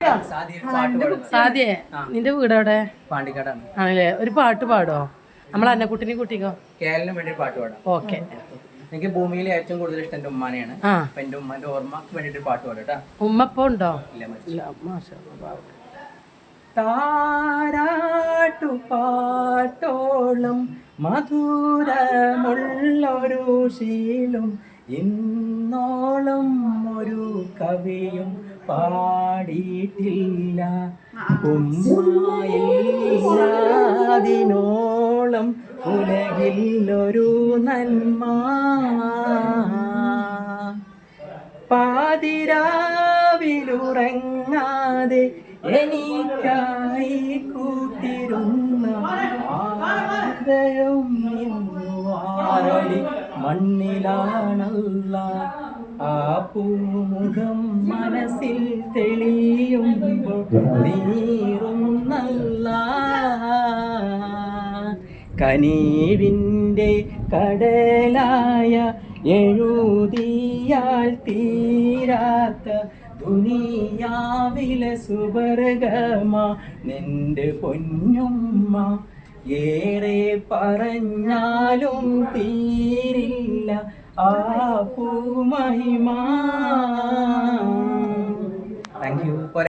കേട്ടോ. സാധ്യേ നിന്റെ വീടെവിടെ? പാണ്ടിക്കാടാണ്. ആണല്ലേ? ഒരു പാട്ട് പാടോ? നമ്മൾ അന്നക്കുട്ടിനെ കൂട്ടിക്കോ. കേരളിന് വേണ്ടി പാട്ട് പാടാം. ഓക്കെ. എനിക്ക് ഭൂമിയിൽ ഏറ്റവും കൂടുതൽ ഇഷ്ടം എന്റെ ഉമ്മാനെയാണ്. അപ്പൊ എന്റെ ഉമ്മാന്റെ ഓർമ്മക്ക് വേണ്ടിട്ട് പാട്ട് പാടാ. ഉമ്മ ഇപ്പൊ ഉണ്ടോ? താരാട്ടു പാട്ടോളം മധുരമുള്ളൊരു ശീലം ഇന്നോളം ഒരു കവിയും പാടിയിട്ടില്ല. ഉമ്മായില്ലാതിനോളം ഉലകിലൊരു നന്മ. പാതിരാവിലുറങ്ങാതെ എനിക്കായി കൂട്ടിരുന്ന ആദരം ആരടി മണ്ണിലാണല്ല. ആ പൂമുഖം മനസ്സിൽ തെളിയുമ്പോൾ നീറുന്നല്ല. കനീവിൻ്റെ കടലായ എഴുതിയാൽ തീരാത്ത ദുനിയാവിലെ സുവർഗമാ നിന്റെ പൊന്നുമ്മ. ഏറെ പറഞ്ഞാലും തീരില്ല ആ പൂമഹിമ. Thank you.